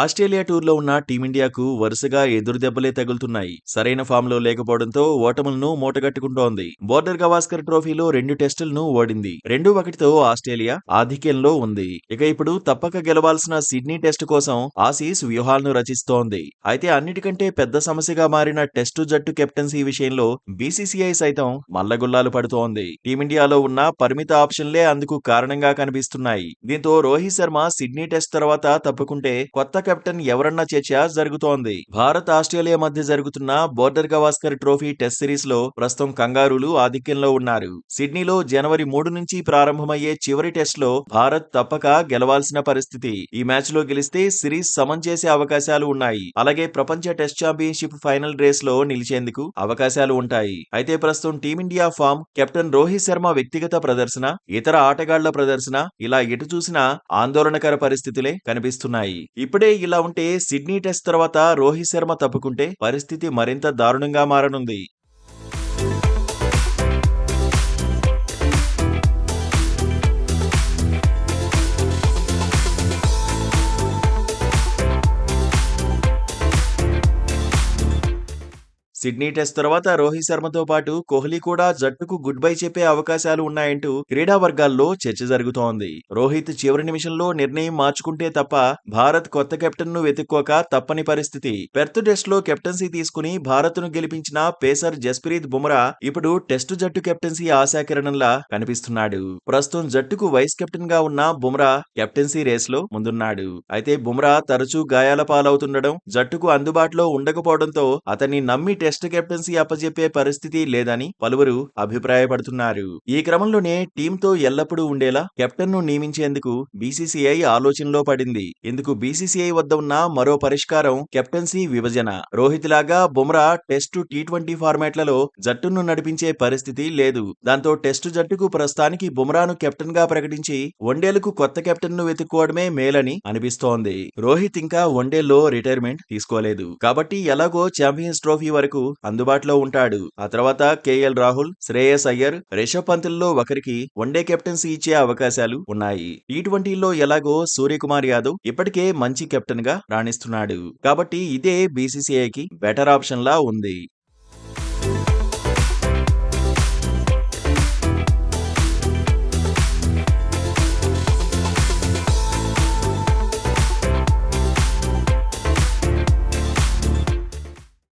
Australia టూర్లో ఉన్న టీమిండియాకు వరుసగా ఎదురుదెబ్బలే తగులుతున్నాయి. సరైన ఫామ్లో లేకపోవడంతో ఓటములను మూటగట్టుకుంటోంది. బోర్డర్ గవాస్కర్ ట్రోఫీలో 2 టెస్టులను ఓడింది. 2-1తో ఆస్ట్రేలియా ఆధిక్యంలో ఉంది. ఇక ఇప్పుడు తప్పక గెలవాల్సిన సిడ్నీ టెస్టు కోసం ఆసీస్ వ్యూహాలను రచిస్తోంది. అయితే అన్నిటికంటే పెద్ద సమస్యగా మారిన టెస్టు జట్టు కెప్టెన్సీ విషయంలో బీసీసీఐ సైతం మల్లగుల్లాలు పడుతోంది. టీమిండియాలో ఉన్న పరిమిత ఆప్షన్లే అందుకు కారణంగా కనిపిస్తున్నాయి. దీంతో రోహిత్ శర్మ సిడ్నీ టెస్ట్ తర్వాత తప్పుకుంటే కొత్త కెప్టెన్ ఎవరన్న చర్చ జరుగుతోంది. భారత్ ఆస్ట్రేలియా మధ్య జరుగుతున్న border Gavaskar trophy test series లో ప్రస్తుతం కంగారూలు ఆధిక్యంలో ఉన్నారు. సిడ్నీలో జనవరి 3 నుంచి ప్రారంభమయ్యే చివరి టెస్ట్ లో భారత్ తప్పక గెలవాల్సిన పరిస్థితి. ఈ మ్యాచ్ లో గెలిస్తే సిరీస్ సమం చేసే అవకాశాలు ఉన్నాయి. అలాగే ప్రపంచ టెస్ట్ ఛాంపియన్షిప్ ఫైనల్ రేస్ లో నిలిచేందుకు అవకాశాలు ఉంటాయి. అయితే ప్రస్తుతం team India form, captain Rohit Sharma వ్యక్తిగత ప్రదర్శన, ఇతర ఆటగాళ్ల ప్రదర్శన ఇలా ఎటు చూసినా ఆందోళనకర పరిస్థితులే కనిపిస్తున్నాయి. ఇప్పుడే ఇలా ఉంటే సిడ్నీ టెస్ట్ తర్వాత రోహిత్ శర్మ తప్పుకుంటే పరిస్థితి మరింత దారుణంగా మారనుంది. సిడ్నీ టెస్ట్ తర్వాత రోహిత్ శర్మతో పాటు కోహ్లీ కూడా జట్టుకు గుడ్ బై చెప్పే అవకాశాలు ఉన్నాయంటూ క్రీడా వర్గాల్లో చర్చ జరుగుతోంది. రోహిత్ చివరి నిమిషంలో నిర్ణయం మార్చుకుంటే తప్ప భారత్ కొత్త కెప్టెన్ ను వెతుక్కోక తప్పని పరిస్థితి. పెర్త్ టెస్ట్ లో కెప్టెన్సీ తీసుకుని భారత్ ను గెలిపించిన పేసర్ జస్ప్రీత్ బుమ్రా ఇప్పుడు టెస్టు జట్టు కెప్టెన్సీ ఆశాకిరణంలా కనిపిస్తున్నాడు. ప్రస్తుతం జట్టుకు వైస్ కెప్టెన్ గా ఉన్న బుమ్రా కెప్టెన్సీ రేస్ లో ముందున్నాడు. అయితే బుమ్రా తరచూ గాయాల పాలవుతుండడం, జట్టుకు అందుబాటులో ఉండకపోవడంతో అతన్ని నమ్మి టెస్ట్ కెప్టెన్సీ అప్పజెప్పే పరిస్థితి లేదని పలువురు అభిప్రాయపడుతున్నారు. ఈ క్రమంలోనే టీంతో ఎల్లప్పుడూ ఉండేలా కెప్టెన్ ను నియమించేందుకు బీసీసీఐ ఆలోచనలో పడింది. ఇందుకు బీసీసీఐ వద్ద ఉన్న మరో పరిష్కారం కెప్టెన్సీ విభజన. రోహిత్ లాగా బుమ్రా టెస్టు టీ20 ఫార్మాట్లలో జట్టును నడిపించే పరిస్థితి లేదు. దాంతో టెస్టు జట్టుకు ప్రస్తుతానికి బుమ్రాను కెప్టెన్ గా ప్రకటించి వన్డేలకు కొత్త కెప్టెన్ ను వెతుక్కోవడమే మేలని అనిపిస్తోంది. రోహిత్ ఇంకా వన్డేల్లో రిటైర్మెంట్ తీసుకోలేదు కాబట్టి ఎలాగో ఛాంపియన్స్ ట్రోఫీ వరకు అందుబాటులో ఉంటాడు. ఆ తర్వాత కేఎల్ రాహుల్, శ్రేయస్ అయ్యర్, రిషబ్ పంత్ల్లో ఒకరికి వన్డే కెప్టెన్సీ ఇచ్చే అవకాశాలు ఉన్నాయి. టీ20లో ఎలాగో సూర్యకుమార్ యాదవ్ ఇప్పటికే మంచి కెప్టెన్ గా రాణిస్తున్నాడు కాబట్టి ఇదే బీసీసీఐకి బెటర్ ఆప్షన్ లా ఉంది.